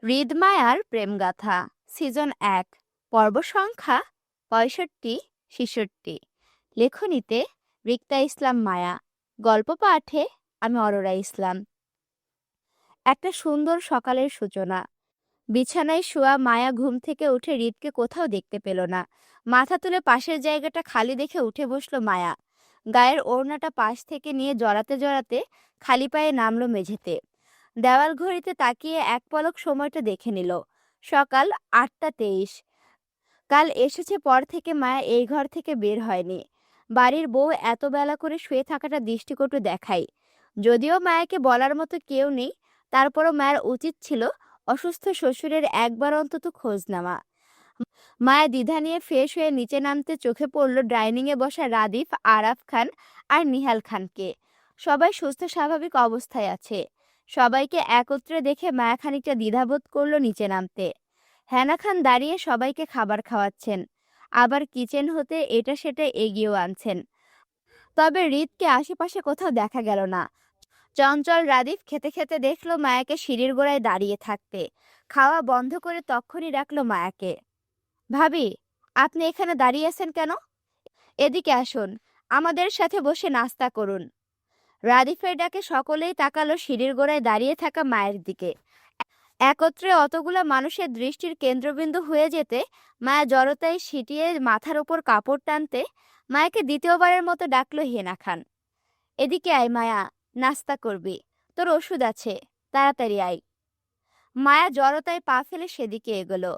হৃদমায়ার প্রেমগাথা season ১ পর্ব সংখ্যা ৬৫-৬৬। লেখনীতে রিক্তা ইসলাম মায়া। গল্প পাঠে আমি অরোরা ইসলাম। একটা সুন্দর সকালের সূচনা। বিছানায় শোয়া মায়া ঘুম থেকে উঠে হৃদকে কোথাও দেখতে পেল না। মাথা তুলে পাশের জায়গাটা খালি দেখে উঠে বসলো মায়া। গায়ের ওড়নাটা পাশ থেকে নিয়ে জড়াতে জড়াতে খালি পায়ে নামলো মেঝেতে। দেওয়াল ঘড়িতে তাকিয়ে এক পলক সময়টা দেখে নিল। সকাল ৮টা ২৩। কাল এসেছে পর থেকে মায়া এই ঘর থেকে বের হয়নি। বাড়ির বউ এত বেলা করে শুয়ে থাকাটা দৃষ্টিকটু দেখায়। যদিও মায়াকে বলার মতো কেউ নেই, তারপরও মায়ের উচিত ছিল অসুস্থ শ্বশুরের একবার অন্তত খোঁজ নেওয়া। মায়া দ্বিধা নিয়ে ফ্রেশ হয়ে নিচে নামতে চোখে পড়ল ডাইনিংয়ে বসা রাদিফ, আরাফ খান আর নিহাল খানকে। সবাই সুস্থ স্বাভাবিক অবস্থায় আছে। সবাইকে একত্রে দেখে মায়া খানিকটা দ্বিধাবোধ করলো নিচে নামতে। হেনা খান দাঁড়িয়ে সবাইকে খাবার খাওয়াচ্ছেন, আবার কিচেন হতে এটা সেটা এগিয়েও আনছেন। তবে হৃদকে আশেপাশে কোথাও দেখা গেল না। চঞ্চল রাদিফ খেতে খেতে দেখলো মায়াকে সিঁড়ির গোড়ায় দাঁড়িয়ে থাকতে। খাওয়া বন্ধ করে তক্ষুনি ডাকলো মায়াকে। ভাবি, আপনি এখানে দাঁড়িয়ে আছেন কেন? এদিকে আসুন, আমাদের সাথে বসে নাস্তা করুন। রাদিফের ডাকে সকলেই তাকালো সিঁড়ির গোড়ায় দাঁড়িয়ে থাকা মায়ের দিকে। একত্রে অতগুলা মানুষের দৃষ্টির কেন্দ্রবিন্দু হয়ে যেতে মায়া জড়তায় সিটিয়ে মাথার ওপর কাপড় টানতে মায়াকে দ্বিতীয়বারের মতো ডাকলো হেনা খান। এদিকে আয় মায়া, নাস্তা করবি, তোর ওষুধ আছে, তাড়াতাড়ি আয়। মায়া জড়তায় পা ফেলে সেদিকে এগোলো।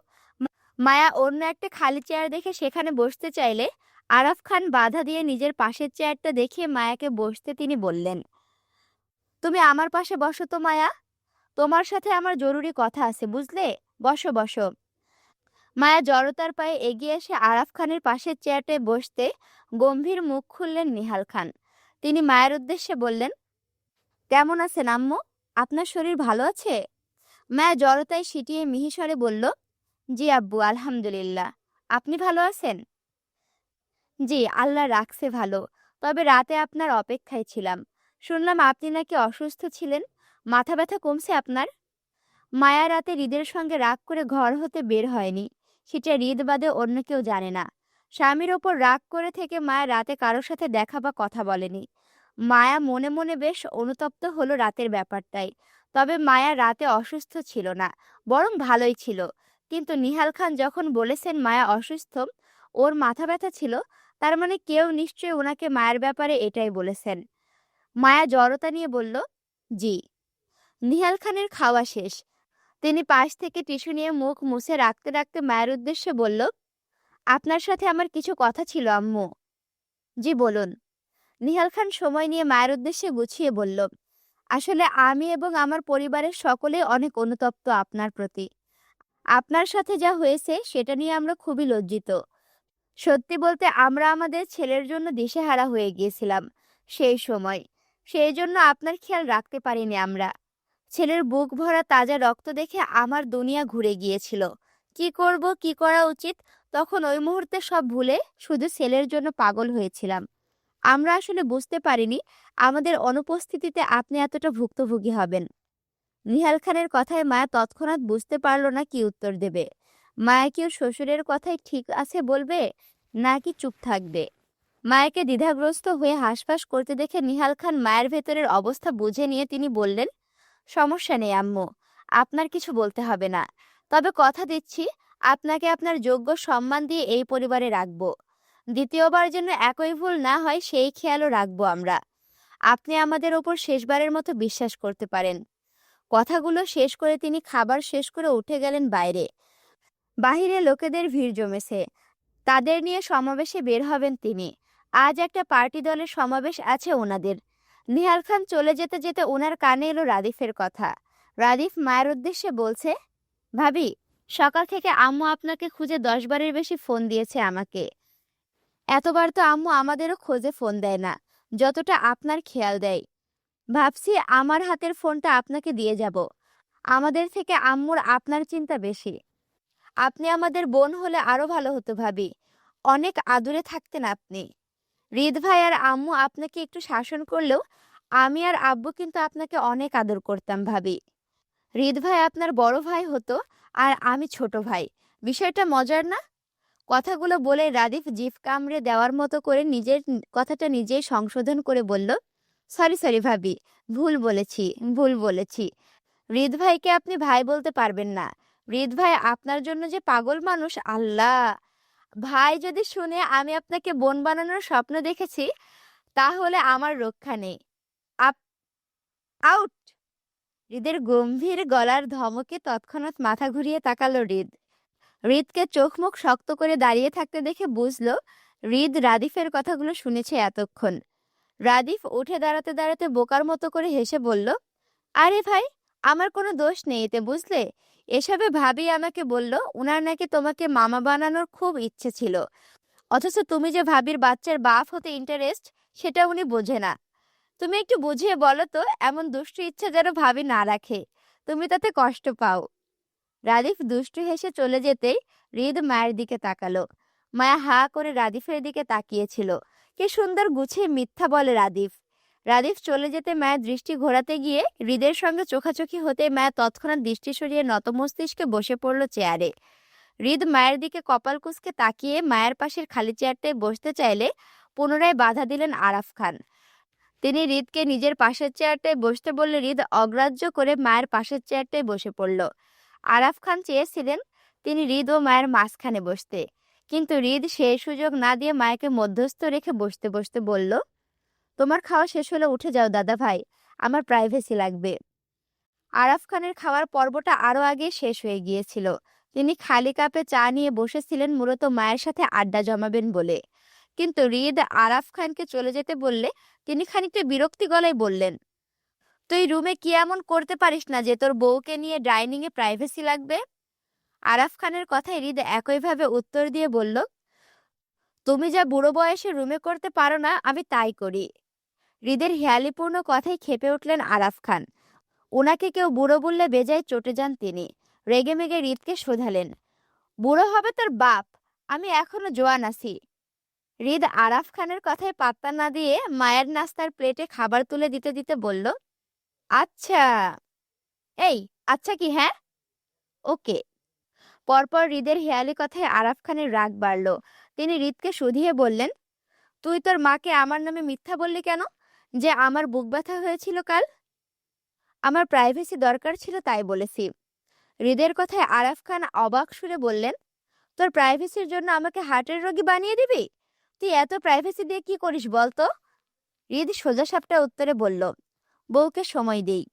মায়া অন্য একটা খালি চেয়ার দেখে সেখানে বসতে চাইলে আরাফ খান বাধা দিয়ে নিজের পাশের চেয়ারটা দেখিয়ে মায়াকে বসতে তিনি বললেন, তুমি আমার পাশে বসো তো মায়া, তোমার সাথে আমার জরুরি কথা আছে, বুঝলে? বসো বসো। মায়া জড়তার পায়ে এগিয়ে এসে আরাফ খানের পাশের চেয়ারটায় বসতে গম্ভীর মুখ খুললেন নিহাল খান। তিনি মায়ের উদ্দেশ্যে বললেন, কেমন আছেন আম্মু? আপনার শরীর ভালো আছে? মায়া জড়তায় সিটিয়ে মিহিস্বরে বলল, জি আব্বু, আলহামদুলিল্লাহ। আপনি ভালো আছেন? জি, আল্লাহ রাখছে ভালো। তবে রাতে আপনার অপেক্ষায় ছিলাম। শুনলাম আপনি নাকি অসুস্থ ছিলেন। মাথা ব্যথা কমছে আপনার? মায়া রাতে হৃদের সঙ্গে রাগ করে ঘর হতে বের হয়নি, সেটা হৃদ বাদে অন্য কেউ জানে না। স্বামীর ওপর রাগ করে থেকে মায়া রাতে কারোর সাথে দেখা বা কথা বলেনি। মায়া মনে মনে বেশ অনুতপ্ত হলো রাতের ব্যাপারটাই। তবে মায়া রাতে অসুস্থ ছিল না, বরং ভালোই ছিল। কিন্তু নিহাল খান যখন বলেছেন মায়া অসুস্থ, ওর মাথা ব্যথা ছিল, তার মানে কেউ নিশ্চয়ই ওনাকে মায়ের ব্যাপারে এটাই বলেছেন। মায়া জড়তা নিয়ে বলল, জি। নিহাল খানের খাওয়া শেষ। তিনি পাশ থেকে টিস্যু নিয়ে মুখ মুছে রাখতে রাখতে মায়ের উদ্দেশ্যে বলল, আপনার সাথে আমার কিছু কথা ছিল আম্মু। জি বলুন। নিহাল খান সময় নিয়ে মায়ের উদ্দেশ্যে গুছিয়ে বলল, আসলে আমি এবং আমার পরিবারের সকলেই অনেক অনুতপ্ত আপনার প্রতি। আপনার সাথে যা হয়েছে সেটা নিয়ে আমরা খুবই লজ্জিত। সত্যি বলতে আমরা আমাদের ছেলের জন্য দিশেহারা হয়ে গিয়েছিলাম সেই সময়। সেই জন্য আপনার খেয়াল রাখতে পারিনি আমরা। ছেলের বুক ভরা তাজা রক্ত দেখে আমার দুনিয়া ঘুরে গিয়েছিল। কি করব, কি করা উচিত, তখন ওই মুহূর্তে সব ভুলে শুধু ছেলের জন্য পাগল হয়েছিলাম। আমরা আসলে বুঝতে পারিনি আমাদের অনুপস্থিতিতে আপনি এতটা ভুক্তভোগী হবেন। নিহাল খানের কথায় মায়া তৎক্ষণাৎ বুঝতে পারল না কি উত্তর দেবে। মায়া কি ওর শ্বশুরের কথাই ঠিক আছে বলবে, নাকি চুপ থাকবে? মায়াকে দ্বিধাগ্রস্ত হয়ে হাঁসফাঁস করতে দেখে নিহাল খান মায়ের ভেতরের অবস্থা বুঝে নিয়ে তিনি বললেন, সমস্যা নেই আম্মু, আপনার কিছু বলতে হবে না। তবে কথা দিচ্ছি, আপনাকে আপনার যোগ্য সম্মান দিয়ে এই পরিবারে রাখবো। দ্বিতীয়বার যেন একই ভুল না হয় সেই খেয়ালও রাখবো আমরা। আপনি আমাদের ওপর শেষবারের মতো বিশ্বাস করতে পারেন। কথাগুলো শেষ করে তিনি খাবার শেষ করে উঠে গেলেন বাইরে। বাহিরে লোকেদের ভিড় জমেছে, তাদের নিয়ে সমাবেশে বের হবেন তিনি। আজ একটা পার্টি দলের সমাবেশ আছে ওনাদের। নিহাল খান চলে যেতে যেতে ওনার কানে এলো রাদিফের কথা। রাদিফ মায়ের উদ্দেশ্যে বলছে, ভাবি, সকাল থেকে আম্মু আপনাকে খুঁজে 10 বারের বেশি ফোন দিয়েছে আমাকে। এতবার তো আম্মু আমাদেরও খোঁজে ফোন দেয় না, যতটা আপনার খেয়াল দেয়। ভাবছি আমার হাতের ফোনটা আপনাকে দিয়ে যাব। আমাদের থেকে আম্মুর আপনার চিন্তা বেশি। আপনি আমাদের বোন হলে আরো ভালো হতো ভাবি। অনেক আদুরে থাকতেন আপনি। হৃদ ভাই আর আম্মু আপনাকে একটু শাসন করলেও আমি আর আব্বু কিন্তু আপনাকে অনেক আদর করতাম ভাবি। হৃদ ভাই আপনার বড় ভাই হতো আর আমি ছোট ভাই। বিষয়টা মজার না? কথাগুলো বলে রাদিফ জিভ কামড়ে দেওয়ার মতো করে নিজের কথাটা নিজেই সংশোধন করে বলল, সরি সরি ভাবি, ভুল বলেছি, ভুল বলেছি। হৃদ ভাইকে আপনি ভাই বলতে পারবেন না। হৃদ ভাই আপনার জন্য যে পাগল মানুষ, আল্লাহ! ভাই যদি শুনে আমি আপনাকে বোন বানানোর স্বপ্ন দেখেছি, তাহলে আমার রক্ষা নেই। আপ আউট! হৃদের গম্ভীর গলার ধমকে তৎক্ষণাৎ মাথা ঘুরিয়ে তাকালো হৃদ। হৃদকে চোখ মুখ শক্ত করে দাঁড়িয়ে থাকতে দেখে বুঝলো হৃদ রাদিফের কথাগুলো শুনেছে এতক্ষণ। রাদিফ উঠে দাঁড়াতে দাঁড়াতে বোকার মতো করে হেসে বলল, আরে ভাই, আমার কোনো দোষ নেই এতে, বুঝলে? এসবে ভাবি আমাকে বলল উনার নাকি তোমাকে মামা বানানোর খুব ইচ্ছে ছিল, অথচ তুমি যে ভাবির বাচ্চার বাপ হতে ইন্টারেস্ট, সেটা উনি বোঝে না। তুমি একটু বুঝিয়ে বলো তো, এমন দুষ্টু ইচ্ছা যেন ভাবি না রাখে, তুমি তাতে কষ্ট পাও। রাদিফ দুষ্টু হেসে চলে যেতেই হৃদ মায়ের দিকে তাকালো। মায়া হা করে রাদিফের দিকে তাকিয়েছিল। কি সুন্দর গুছিয়ে মিথ্যা বলে রাদিফ। রাদিফ চলে যেতে মায়ের দৃষ্টি ঘোরাতে গিয়ে হৃদের সঙ্গে চোখাচোখি হতে মায়া তৎক্ষণাৎ দৃষ্টি সরিয়ে নতমস্তিষ্কে বসে পড়ল চেয়ারে। হৃদ মায়ের দিকে কপাল কুঁচকে তাকিয়ে মায়ের পাশের খালি চেয়ারটায় বসতে চাইলে পুনরায় বাধা দিলেন আরাফ খান। তিনি হৃদকে নিজের পাশের চেয়ারটায় বসতে বললে হৃদ অগ্রাহ্য করে মায়ের পাশের চেয়ারটায় বসে পড়ল। আরাফ খান চেয়েছিলেন তিনি হৃদ ও মায়ের মাঝখানে বসতে, কিন্তু হৃদ সেই সুযোগ না দিয়ে মায়েকে মধ্যস্থ রেখে বসতে বসতে বলল, তোমার খাওয়া শেষ হলে উঠে যাও দাদা ভাই, আমার প্রাইভেসি লাগবে। আরাফ খানের খাওয়ার পর্বটা আরো আগে শেষ হয়ে গিয়েছিল। তিনি খালি কাপে চা নিয়ে বসেছিলেন মূলত মায়ের সাথে আড্ডা জমাবেন বলে। কিন্তু হৃদ আরাফ খানকে চলে যেতে বললে তিনি খানিকটা বিরক্তি গলায় বললেন, তুই রুমে কি এমন করতে পারিস না যে তোর বউকে নিয়ে ডাইনিং এ প্রাইভেসি লাগবে? আরাফ খানের কথায় হৃদ একইভাবে উত্তর দিয়ে বলল, তুমি যা বুড়ো বয়সে রুমে করতে পারো না, আমি তাই করি। হৃদের হেয়ালিপূর্ণ কথায় ক্ষেপে উঠলেন আরাফ খান। ওনাকে কেউ বুড়ো বললে বেজায় চটে যান তিনি। রেগে মেগে হৃদকে শোধালেন, বুড়ো হবে তোর বাপ, আমি এখনো জোয়ান আছি। হৃদ আরাফ খানের কথায় পাত্তা না দিয়ে মায়ের নাস্তার প্লেটে খাবার তুলে দিতে দিতে বলল, আচ্ছা। এই, আচ্ছা কি? হ্যাঁ, ওকে। পরপর হৃদের হেয়ালি কথায় আরাফ খানের রাগ বাড়ল। তিনি হৃদকে শুধিয়ে বললেন, তুই তোর মাকে আমার নামে মিথ্যা বললি কেন যে আমার বুক ব্যথা হয়েছিল কাল? আমার প্রাইভেসি দরকার ছিল তাই বলেছি। হৃদের কথায় আরাফ খান অবাক সুরে বললেন, তোর প্রাইভেসির জন্য আমাকে হার্টের রোগী বানিয়ে দিবি? তুই এত প্রাইভেসি দিয়ে কি করিস বলতো? হৃদ সোজাসাপটা উত্তরে বলল, বউকে সময় দেই।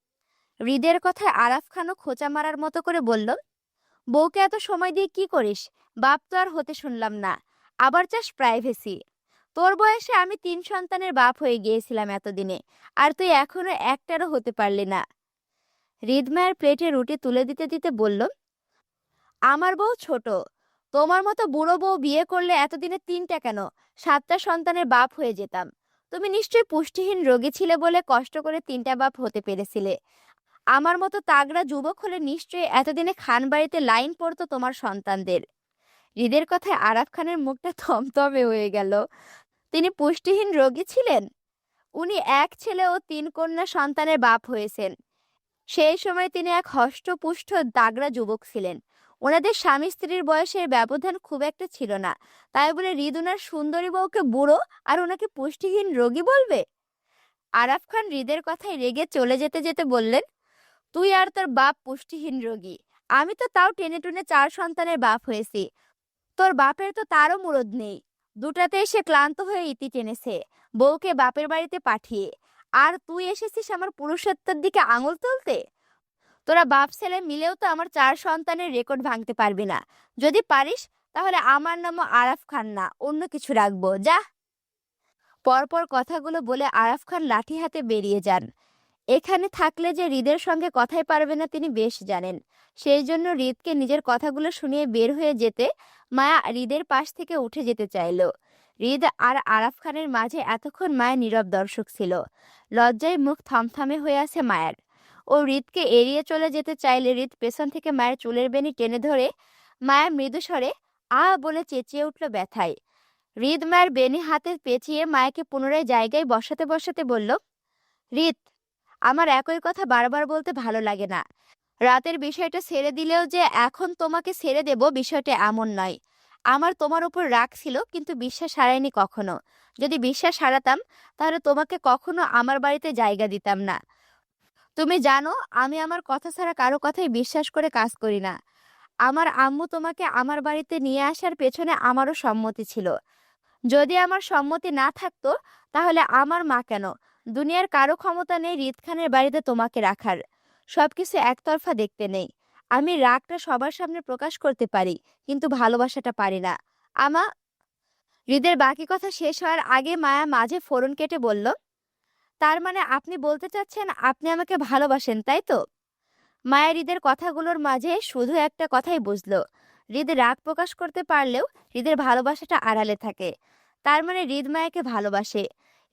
হৃদের কথায় আরাফ খানও খোঁচা মারার মতো করে বলল, বউকে এত সময় দিয়ে কি করিস? বাপ তো আর হতে শুনলাম না, আবার চাস প্রাইভেসি? তোর বয়সে আমি 3 সন্তানের বাপ হয়ে গিয়েছিলাম এতদিনে, আর তুই এখনো একটারও হতে পারলি না। হৃদ মায়ের প্লেটে রুটি তুলে দিতে দিতে বলল, আমার বউ ছোট, তোমার মতো বুড়ো বউ বিয়ে করলে এতদিনে 3টা কেন, 7টা সন্তানের বাপ হয়ে যেতাম। তুমি নিশ্চয়ই পুষ্টিহীন রোগী ছিলে বলে কষ্ট করে 3টা বাপ হতে পেরেছিলে। আমার মতো তাগড়া যুবক হলে নিশ্চয়ই এতদিনে খান বাড়িতে লাইন পড়তো তোমার সন্তানদের। হৃদের কথায় আরাফ খানের মুখটা থমথমে হয়ে গেল। তিনি পুষ্টিহীন রোগী ছিলেন? উনি এক ছেলে ও 3 কন্যা সন্তানের বাপ হয়েছেন। সেই সময় তিনি এক হষ্টপুষ্ট দাগড়া যুবক ছিলেন। ওনাদের স্বামী স্ত্রীর বয়সের ব্যবধান খুব একটা ছিল না, তাই বলে হৃদ ওনার সুন্দরী বউকে বুড়ো আর ওনাকে পুষ্টিহীন রোগী বলবে? আরাফ খান হৃদের কথায় রেগে চলে যেতে যেতে বললেন, তুই আর তোর বাপ পুষ্টিহীন রোগী, আমি তো তাও টেনে টুনে 4 সন্তানের বাপ হয়েছি। তোর বাপের তো তারও মুরদ নেই, দুটাতে এসে ক্লান্ত হয়ে ইতি টেনেছে বউকে বাপের বাড়িতে পাঠিয়ে, আর তুই এসেছিস আমার পুরুষত্বের দিকে আঙুল তুলতে। তোরা বাপ ছেলে মিলেও তো আমার 4 সন্তানের রেকর্ড ভাঙতে পারবি না। যদি পারিস তাহলে আমার নামও আরাফ খান না, অন্য কিছু রাখবো, যা। পরপর কথাগুলো বলে আরাফ খান লাঠি হাতে বেরিয়ে যান। এখানে থাকলে যে হৃদের সঙ্গে কথাই পারবে না তিনি বেশ জানেন। সেই জন্য হৃদকে নিজের কথাগুলো শুনিয়ে বের হয়ে যেতে মায়া হৃদের পাশ থেকে উঠে যেতে চাইল। হৃদ আর আরাফ খানের মাঝে এতক্ষণ মায়া নীরব দর্শক ছিল। লজ্জায় মুখ থমথমে হয়ে আছে মায়ের। ও হৃদকে এড়িয়ে চলে যেতে চাইলে হৃদ পেছন থেকে মায়ের চুলের বেনি টেনে ধরে মায়া মৃদু স্বরে আ বলে চেঁচিয়ে উঠল ব্যথায়। হৃদ মায়ের বেনি হাতে পেঁচিয়ে মায়াকে পুনরায় জায়গায় বসাতে বসাতে বলল, হৃদ, আমার একই কথা বারবার বলতে ভালো লাগে না। রাতের বিষয়টা ছেড়ে দিলেও যে এখন তোমাকে ছেড়ে দেব বিষয়টা এমন নয়। আমার তোমার উপর রাগ ছিল, কিন্তু বিশ্বাস হারাইনি কখনো। যদি বিশ্বাস হারাতাম তাহলে তোমাকে কখনো আমার বাড়িতে জায়গা দিতাম না। তুমি জানো আমি আমার কথা ছাড়া কারো কথাই বিশ্বাস করে কাজ করি না। আমার আম্মু তোমাকে আমার বাড়িতে নিয়ে আসার পেছনে আমারও সম্মতি ছিল। যদি আমার সম্মতি না থাকতো তাহলে আমার মা কেন, দুনিয়ার কারো ক্ষমতা নেই হৃদ খানের বাড়িতে তোমাকে রাখার। সবকিছু একতরফা দেখতে নেই। আমি রাগটা সবার সামনে প্রকাশ করতে পারি, কিন্তু ভালোবাসাটা পারি না। আমা হৃদের বাকি কথা শেষ হওয়ার আগে মায়া মাঝে ফোড়ন কেটে বলল, তার মানে আপনি বলতে চাচ্ছেন আপনি আমাকে ভালোবাসেন, তাই তো? মায়া হৃদের কথাগুলোর মাঝে শুধু একটা কথাই বুঝলো। হৃদ রাগ প্রকাশ করতে পারলেও হৃদের ভালোবাসাটা আড়ালে থাকে। তার মানে হৃদ মায়াকে ভালোবাসে।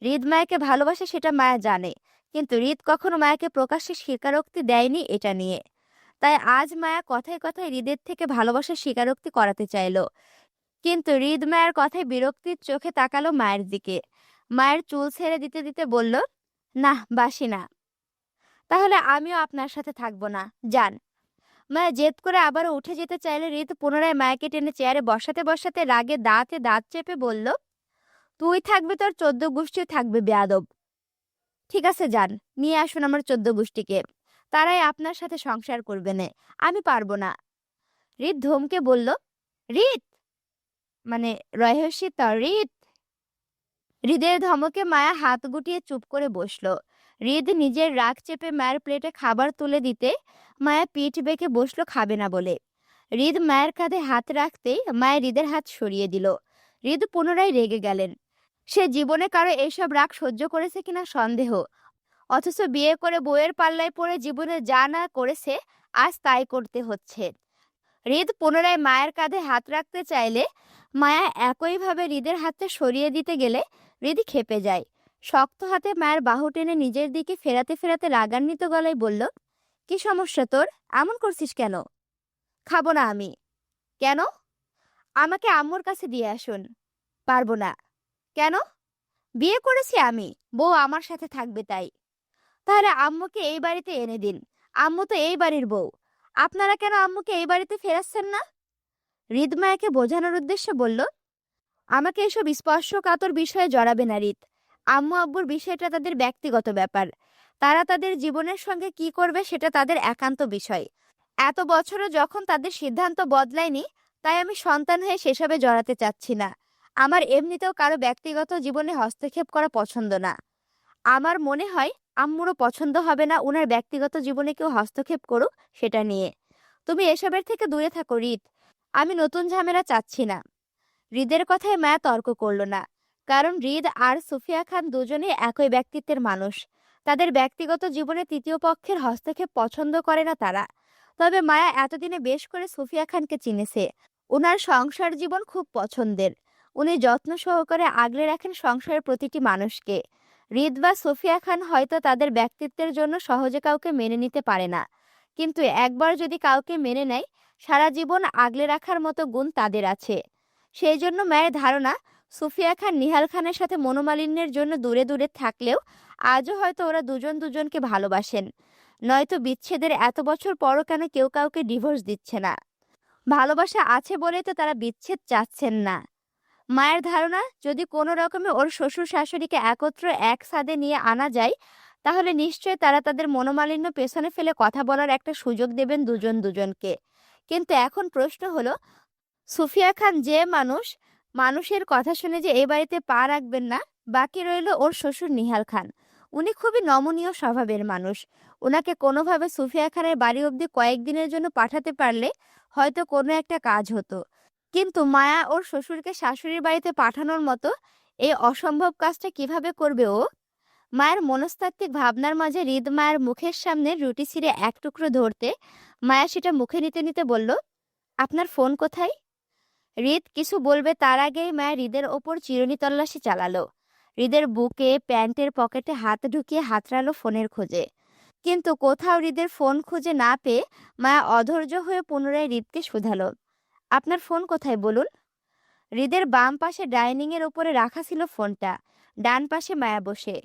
হৃদ মায়াকে ভালোবাসে সেটা মায়া জানে, কিন্তু হৃদ কখনো মায়াকে প্রকাশ্যে স্বীকারোক্তি দেয়নি এটা নিয়ে। তাই আজ মায়া কথায় কথায় হৃদের থেকে ভালোবাসার স্বীকারোক্তি করাতে চাইলো। কিন্তু হৃদ মায়ের কথায় বিরক্তির চোখে তাকালো মায়ের দিকে। মায়ের চুল ছেড়ে দিতে দিতে বলল, না বাসি না। তাহলে আমিও আপনার সাথে থাকবো না, যান। মায়া জেদ করে আবারও উঠে যেতে চাইলে হৃদ পুনরায় মায়াকে টেনে চেয়ারে বসাতে বসাতে রাগে দাঁতে দাঁত চেপে বলল, তুই থাকবি, তোর 14 গোষ্ঠীও থাকবে বেয়াদব। ঠিক আছে যান, নিয়ে আসুন আমার 14 গোষ্ঠীকে, তারাই আপনার সাথে সংসার করবে না। আমি পারবো না। হৃদ ধমকে বলল, হৃদ মানে রহস্যিত হৃদ। হৃদের ধমকে মায়া হাত গুটিয়ে চুপ করে বসলো। হৃদ নিজের রাগ চেপে মায়ের প্লেটে খাবার তুলে দিতে মায়া পিঠ বেঁকে বসলো খাবে না বলে। হৃদ মায়ের কাঁধে হাত রাখতেই মায়ের হৃদের হাত সরিয়ে দিল। হৃদ পুনরায় রেগে গেলেন। সে জীবনে কারো এসব রাগ সহ্য করেছে কিনা সন্দেহ, অথচ বিয়ে করে বউয়ের পাল্লায় পড়ে জীবনে যা না করেছে আজ তাই করতে হচ্ছে। হৃদ পুনরায় মায়ের কাঁধে হাত রাখতে চাইলে মায়া একইভাবে হৃদের হাতটা সরিয়ে দিতে গেলে হৃদ ক্ষেপে যায়। শক্ত হাতে মায়ের বাহু টেনে নিজের দিকে ফেরাতে ফেরাতে রাগান্বিত গলায় বলল, কি সমস্যা তোর? এমন করছিস কেন? খাবো না আমি। কেন? আমাকে আম্মুর কাছে দিয়ে আসুন। পারবো না। কেন? বিয়ে করেছি আমি, বউ আমার সাথে থাকবে তাই। তাহলে আম্মুকে এই বাড়িতে এনে দিন। আম্মু তো এই বাড়ির বউ। আপনারা কেন আম্মুকে এই বাড়িতে ফেরাচ্ছেন না? হৃদ মায়াকে বোঝানোর উদ্দেশ্যে বলল, আমাকে এসব স্পর্শকাতর বিষয়ে জড়াবে না হৃদ। আম্মু আব্বুর বিষয়টা তাদের ব্যক্তিগত ব্যাপার। তারা তাদের জীবনের সঙ্গে কি করবে সেটা তাদের একান্ত বিষয়। এত বছরও যখন তাদের সিদ্ধান্ত বদলায়নি, তাই আমি সন্তান হয়ে সেসবে জড়াতে চাচ্ছি না। আমার এমনিতেও কারো ব্যক্তিগত জীবনে হস্তক্ষেপ করা পছন্দ না। আমার মনে হয় আম্মুরও পছন্দ হবে না উনার ব্যক্তিগত জীবনে কেউ হস্তক্ষেপ করুক সেটা নিয়ে। তুমি এসবের থেকে দূরে থাকো হৃদ। আমি নতুন ঝামেলা চাচ্ছি না। হৃদের কথায় মায়া তর্ক করল না, কারণ হৃদ আর সুফিয়া খান দুজনেই একই ব্যক্তিত্বের মানুষ। তাদের ব্যক্তিগত জীবনে তৃতীয় পক্ষের হস্তক্ষেপ পছন্দ করে না তারা। তবে মায়া এতদিনে বেশ করে সুফিয়া খানকে চিনেছে। উনার সংসার জীবন খুব পছন্দের। উনি যত্ন সহকারে আগলে রাখেন সংসারের প্রতিটি মানুষকে। হৃদ বা সুফিয়া খান হয়তো তাদের ব্যক্তিত্বের জন্য সহজে কাউকে মেনে নিতে পারে না, কিন্তু একবার যদি কাউকে মেনে নেয় সারা জীবন আগলে রাখার মতো গুণ তাদের আছে। সেই জন্য মায়ের ধারণা সুফিয়া খান নিহাল খানের সাথে মনোমালিন্যের জন্য দূরে দূরে থাকলেও আজও হয়তো ওরা দুজন দুজনকে ভালোবাসেন। নয়তো বিচ্ছেদের এত বছর পরও কেন কেউ কাউকে ডিভোর্স দিচ্ছে না? ভালোবাসা আছে বলেই তো তারা বিচ্ছেদ চাচ্ছেন না। মায়ের ধারণা যদি কোনো রকমে ওর শ্বশুর শাশুড়িকে একত্র এক ছাদে নিয়ে আনা যায়, তাহলে নিশ্চয় তারা তাদের মনোমালিন্য পেছনে ফেলে কথা বলার একটা সুযোগ দেবেন দুজন দুজনকে। কিন্তু এখন প্রশ্ন হলো, সুফিয়া খান যে মানুষ, মানুষের কথা শুনে যে এই বাড়িতে পা রাখবেন না। বাকি রইল ওর শ্বশুর নিহাল খান। উনি খুবই নমনীয় স্বভাবের মানুষ। ওনাকে কোনোভাবে সুফিয়া খানের বাড়ি অবধি কয়েকদিনের জন্য পাঠাতে পারলে হয়তো কোনো একটা কাজ হতো। কিন্তু মায়া ওর শ্বশুরকে শাশুড়ির বাড়িতে পাঠানোর মতো এই অসম্ভব কাজটা কিভাবে করবে ও? মায়ের মনস্তাত্ত্বিক ভাবনার মাঝে হৃদ মায়ের মুখের সামনে রুটি ছিঁড়ে এক টুকরো ধরতে মায়া সেটা মুখে নিতে নিতে বলল, আপনার ফোন কোথায়? হৃদ কিছু বলবে তার আগেই মায়া হৃদের ওপর চিরুনি তল্লাশি চালালো। হৃদের বুকে প্যান্টের পকেটে হাত ঢুকিয়ে হাতড়ালো ফোনের খোঁজে, কিন্তু কোথাও হৃদের ফোন খুঁজে না পেয়ে মায়া অধৈর্য হয়ে পুনরায় হৃদকে শুধালো, আপনার ফোন কোথায় বলুন? হৃদের বাম পাশে ডাইনিং এর উপরে রাখা ছিল ফোনটা। ডান পাশে মায়া বসে।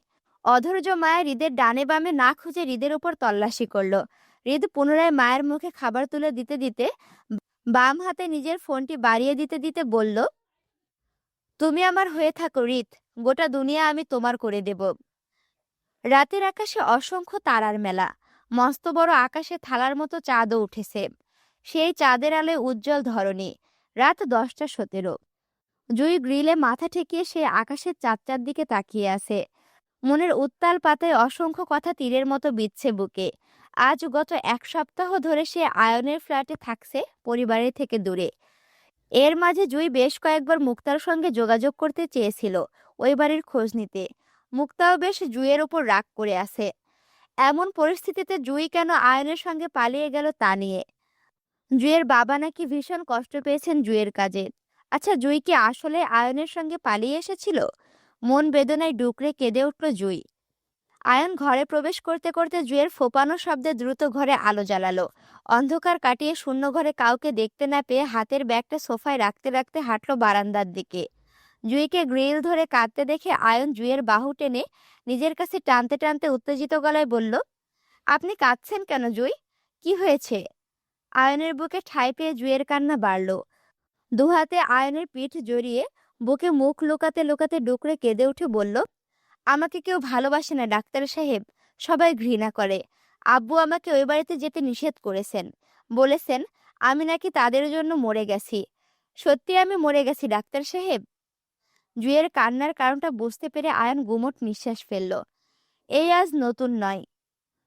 অধৈর্য মায়া হৃদের ডানে বামে না খুঁজে হৃদের উপর তল্লাশি করলো। হৃদ পুনরায় মায়ের মুখে খাবার তুলে দিতে দিতে বাম হাতে নিজের ফোনটি বাড়িয়ে দিতে দিতে বলল, তুমি আমার হয়ে থাকো হৃদ, গোটা দুনিয়া আমি তোমার করে দেব। রাতের আকাশে অসংখ্য তারার মেলা, মস্ত বড় আকাশে থালার মতো চাঁদও উঠেছে। সেই চাঁদের আলোয় উজ্জ্বল ধরনী। রাত 10টা 17। জুই গ্রিলে মাথা ঠেকিয়ে সে আকাশের চাঁদটার দিকে তাকিয়ে আছে। মনের উত্তাল পাতায় অসংখ্য কথা তীরের মতো বিচ্ছে বুকে। আজ গত 1 সপ্তাহ ধরে সে আয়নের ফ্ল্যাটে থাকছে, পরিবারের থেকে দূরে। এর মাঝে জুই বেশ কয়েকবার মুক্তার সঙ্গে যোগাযোগ করতে চেয়েছিল, ওই বাড়ির খোঁজ নিতে। মুক্তাও বেশ জুইয়ের ওপর রাগ করে আছে। এমন পরিস্থিতিতে জুই কেন আয়নের সঙ্গে পালিয়ে গেল তা নিয়ে। জুইয়ের বাবা নাকি ভীষণ কষ্ট পেয়েছেন জুইয়ের কাজে। আচ্ছা, জুই কি আসলে আয়নের সঙ্গে পালিয়ে এসেছিল? মন বেদনায় ডুকরে কেঁদে উঠল জুই। আয়ন ঘরে প্রবেশ করতে করতে জুইয়ের ফোপানো শব্দে দ্রুত ঘরে আলো জ্বালালো। অন্ধকার কাটিয়ে শূন্য ঘরে কাউকে দেখতে না পেয়ে হাতের ব্যাগটা সোফায় রাখতে রাখতে হাঁটলো বারান্দার দিকে। জুইকে গ্রিল ধরে কাঁদতে দেখে আয়ন জুইয়ের বাহু টেনে নিজের কাছে টানতে টানতে উত্তেজিত গলায় বলল, আপনি কাঁদছেন কেন জুই? কি হয়েছে? আয়নের বুকে ঠাঁই পেয়ে জুইয়ের কান্না বাড়ল। দুহাতে আয়নের পিঠ জড়িয়ে বুকে মুখ লুকাতে লুকাতে ডুকরে কেঁদে উঠে বলল, আমাকে কেউ ভালোবাসে না ডাক্তার সাহেব, সবাই ঘৃণা করে। আব্বু আমাকে ওই বাড়িতে যেতে নিষেধ করেছেন, বলেছেন আমি নাকি তাদের জন্য মরে গেছি। সত্যি আমি মরে গেছি ডাক্তার সাহেব? জুইয়ের কান্নার কারণটা বুঝতে পেরে আয়ন গুমোট নিঃশ্বাস ফেলল। এই আজ নতুন নয়।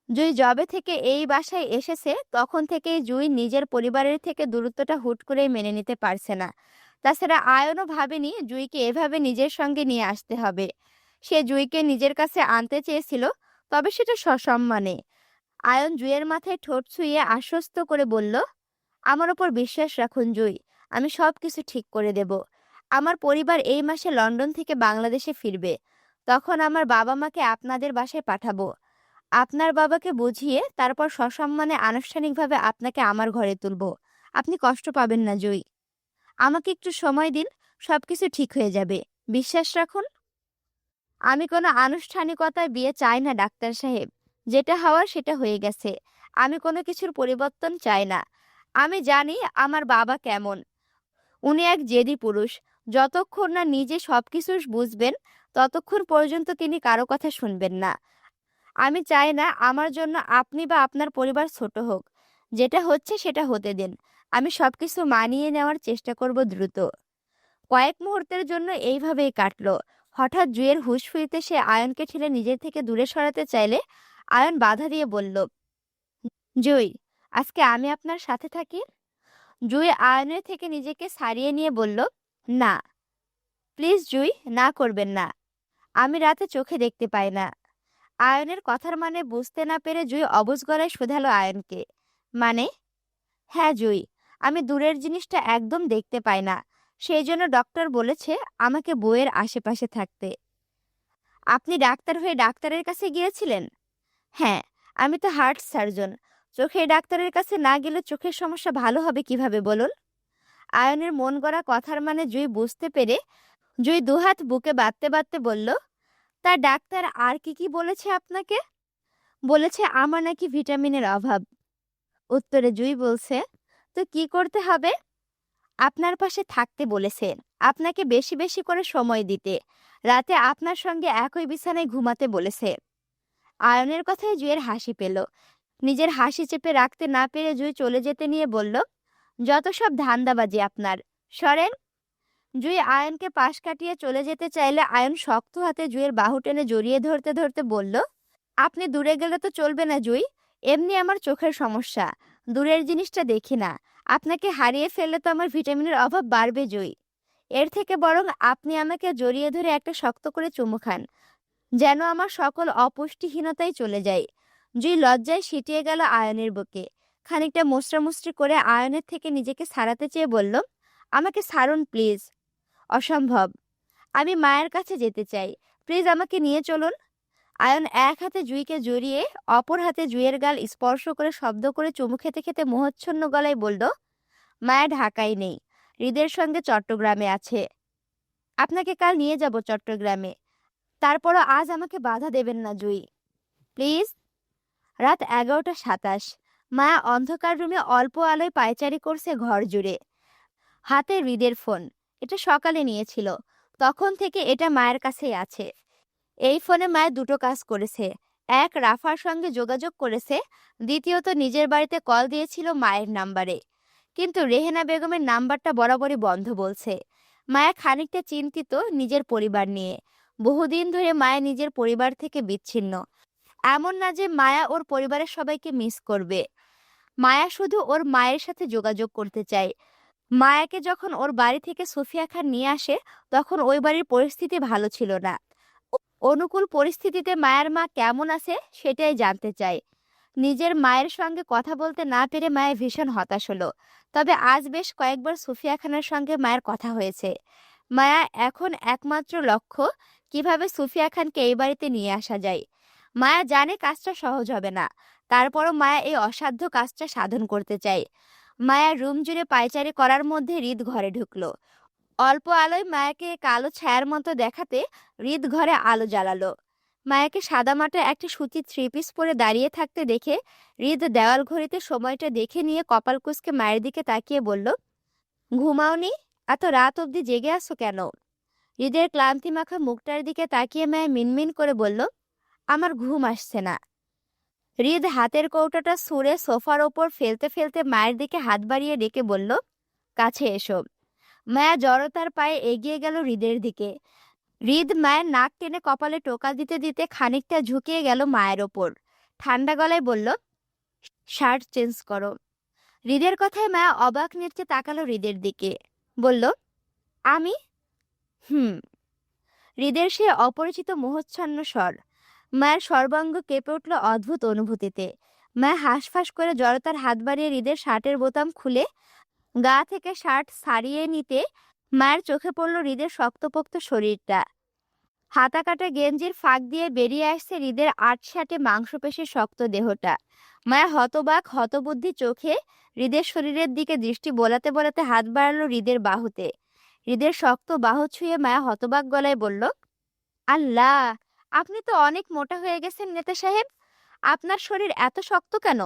জুই যবে থেকে এই বাসায় এসেছে তখন থেকেই জুই নিজের পরিবারের থেকে দূরত্বটা হুট করেই মেনে নিতে পারছে না। তাছাড়া আয়নও ভাবেনি জুইকে এভাবে নিজের সঙ্গে নিয়ে আসতে হবে। সে জুইকে নিজের কাছে আনতে চেয়েছিল, তবে সেটা সসম্মানে। আয়ন জুইয়ের মাথায় ঠোঁট ছুঁয়ে আশ্বস্ত করে বলল, আমার ওপর বিশ্বাস রাখুন জুই, আমি সব কিছু ঠিক করে দেব। আমার পরিবার এই মাসে লন্ডন থেকে বাংলাদেশে ফিরবে। তখন আমার বাবা মাকে আপনাদের বাসায় পাঠাবো। আপনার বাবাকে বুঝিয়ে তারপর সসম্মানে আনুষ্ঠানিকভাবে আপনাকে আমার ঘরে তুলব। আপনি কষ্ট পাবেন না জুই। আমাকে একটু সময় দিন, সবকিছু ঠিক হয়ে যাবে, বিশ্বাস রাখুন। আমি কোনো আনুষ্ঠানিকতায় বিয়ে চাই না ডাক্তার সাহেব। যেটা হওয়ার সেটা হয়ে গেছে। আমি কোনো কিছুর পরিবর্তন চাই না। আমি জানি আমার বাবা কেমন। উনি এক জেদি পুরুষ। যতক্ষণ না নিজে সবকিছু বুঝবেন ততক্ষণ পর্যন্ত তিনি কারো কথা শুনবেন না। আমি চাই না আমার জন্য আপনি বা আপনার পরিবার ছোট হোক। যেটা হচ্ছে সেটা হতে দিন। আমি সবকিছু মানিয়ে নেওয়ার চেষ্টা করব দ্রুত। কয়েক মুহূর্তের জন্য এইভাবেই কাটলো। হঠাৎ জুইয়ের হুঁশ ফিরতে সে আয়নকে ঠেলে নিজের থেকে দূরে সরাতে চাইলে আয়ন বাধা দিয়ে বলল, জুই, আজকে আমি আপনার সাথে থাকি। জুই আয়নের থেকে নিজেকে ছাড়িয়ে নিয়ে বলল, না প্লিজ জুই, না করবেন না। আমি রাতে চোখে দেখতে পাই না। আয়নের কথার মানে বুঝতে না পেরে জুই অবুঝ গলায় শোধালো আয়নকে, মানে? হ্যাঁ জুই, আমি দূরের জিনিসটা একদম দেখতে পাই না। সেই জন্য ডক্টর বলেছে আমাকে বইয়ের আশেপাশে থাকতে। আপনি ডাক্তার হয়ে ডাক্তারের কাছে গিয়েছিলেন? হ্যাঁ, আমি তো হার্ট সার্জন। চোখের ডাক্তারের কাছে না গেলে চোখের সমস্যা ভালো হবে কিভাবে বলুন? আয়নের মন গড়া কথার মানে জুই বুঝতে পেরে জুই দুহাত বুকে বাঁধতে বাঁধতে বলল, তা ডাক্তার আর কি কি বলেছে আপনাকে? বলেছে আমার নাকি ভিটামিনের অভাব। উত্তরে জুই বলছে, তো কি করতে হবে? আপনার পাশে থাকতে বলেছে, আপনাকে বেশি বেশি করে সময় দিতে, রাতে আপনার সঙ্গে একই বিছানায় ঘুমাতে বলেছে। আয়নের কথায় জুইয়ের হাসি পেল। নিজের হাসি চেপে রাখতে না পেরে জুই চলে যেতে নিয়ে বলল, যত সব ধান্দাবাজি আপনার, সরেন। জুই আয়নকে পাশ কাটিয়ে চলে যেতে চাইলে আয়ন শক্ত হাতে জুইয়ের বাহু টেনে জড়িয়ে ধরতে ধরতে বলল, আপনি দূরে গেলে তো চলবে না জুই। এমনি আমার চোখের সমস্যা, দূরের জিনিসটা দেখি না। আপনাকে হারিয়ে ফেললে তো আমার ভিটামিনের অভাব বাড়বে জুই। এর থেকে বরং আপনি আমাকে জড়িয়ে ধরে একটা শক্ত করে চুমু খান, যেন আমার সকল অপুষ্টিহীনতাই চলে যায়। জুই লজ্জায় সিটিয়ে গেল আয়নের বুকে। খানিকটা মুচড়ামুচড়ি করে আয়নের থেকে নিজেকে ছাড়াতে চেয়ে বলল, আমাকে ছাড়ুন প্লিজ। অসম্ভব। আমি মায়ের কাছে যেতে চাই, প্লিজ আমাকে নিয়ে চলুন। আয়ন এক হাতে জুইকে জড়িয়ে অপর হাতে জুইয়ের গাল স্পর্শ করে শব্দ করে চুমু খেতে খেতে মোহচ্ছন্ন গলায় বলল, মায়া ঢাকায় নেই, হৃদের সঙ্গে চট্টগ্রামে আছে। আপনাকে কাল নিয়ে যাব চট্টগ্রামে। তারপরও আজ আমাকে বাধা দেবেন না জুই, প্লিজ। রাত 11টা 27। মায়া অন্ধকার রুমে অল্প আলোয় পায়চারি করছে ঘর জুড়ে। হাতে হৃদের ফোন। এটা সকালে নিয়েছিল। তখন থেকে এটা মায়ের কাছেই আছে। এই ফোনে মায়া দুটো কাজ করেছে। এক, রাফার সঙ্গে যোগাযোগ করেছে। দ্বিতীয়ত, নিজের বাড়িতে কল দিয়েছিল মায়ের নাম্বারে। কিন্তু রেহেনা বেগমের নাম্বারটা বরাবরই বন্ধ বলছে। মায়া খানিকটা চিন্তিত নিজের পরিবার নিয়ে। বহুদিন ধরে মায়া নিজের পরিবার থেকে বিচ্ছিন্ন। এমন না যে মায়া ওর পরিবারের সবাইকে মিস করবে। মায়া শুধু ওর মায়ের সাথে যোগাযোগ করতে চায়। মায়াকে যখন ওর বাড়ি থেকে সুফিয়া খান নিয়ে আসে, তখন ওই বাড়ির পরিস্থিতি ভালো ছিল না। অনুকূল পরিস্থিতিতে মায়ের মা কেমন আছে সেটাই জানতে চায়। নিজের মায়ের সঙ্গে কথা বলতে না পেরে মায়া ভীষণ হতাশ হলো। তবে আজ বেশ কয়েকবার সুফিয়া খানের সঙ্গে মায়ের কথা হয়েছে। মায়া এখন একমাত্র লক্ষ্য কিভাবে সুফিয়া খানকে এই বাড়িতে নিয়ে আসা যায়। মায়া জানে কাজটা সহজ হবে না, তারপরও মায়া এই অসাধ্য কাজটা সাধন করতে চায়। মায়া রুম জুড়ে পায়চারি করার মধ্যে হৃদ ঘরে ঢুকলো। অল্প আলোয় মায়াকে কালো ছায়ার মতো দেখাতে হৃদ ঘরে আলো জ্বালালো। মায়াকে সাদামাটা একটা সুতির থ্রি পিস পরে দাঁড়িয়ে থাকতে দেখে হৃদ দেওয়াল ঘড়িতে সময়টা দেখে নিয়ে কপাল কুঁচকে মায়ের দিকে তাকিয়ে বলল, ঘুমাওনি? এত রাত অবধি জেগে আছো কেন? হৃদের ক্লান্তি মাখা মুখটার দিকে তাকিয়ে মায়া মিনমিন করে বলল, আমার ঘুম আসছে না। হৃদ হাতের কৌটাটা ছুঁড়ে সোফার ওপর ফেলতে ফেলতে মায়ের দিকে হাত বাড়িয়ে ডেকে বলল, কাছে এসো। মায়া জড়তার পায়ে এগিয়ে গেল হৃদের দিকে। হৃদ মায়ের নাক টেনে কপালে টোকা দিতে দিতে খানিকটা ঝুঁকিয়ে গেল মায়ের ওপর। ঠান্ডা গলায় বলল, শার্ট চেঞ্জ করো। হৃদের কথায় মায়া অবাক নেত্রে তাকালো হৃদের দিকে। বলল, আমি? হুম। হৃদের সে অপরিচিত মোহচ্ছন্ন স্বর। মায়ের সর্বাঙ্গ কেঁপে উঠল অদ্ভুত অনুভূতিতে। মায়া হাঁসফাঁস করে জড়তার হাত বাড়িয়ে হৃদের শার্টের বোতাম খুলে গা থেকে শার্ট সারিয়ে নিতে মায়ের চোখে পড়ল হৃদের শক্তপোক্ত শরীরটা। হাতা কাটা গেঞ্জির ফাঁক দিয়ে বেরিয়ে আসছে হৃদের আটসাটে মাংসপেশির শক্ত দেহটা। মায়া হতবাক হতবুদ্ধি চোখে হৃদের শরীরের দিকে দৃষ্টি বোলাতে বোলাতে হাত বাড়ালো হৃদের বাহুতে। হৃদের শক্ত বাহু ছুঁয়ে মায়া হতবাক গলায় বলল, আল্লাহ, আপনি তো অনেক মোটা হয়ে গেছেন নেতা সাহেব। আপনার শরীর এত শক্ত কেন?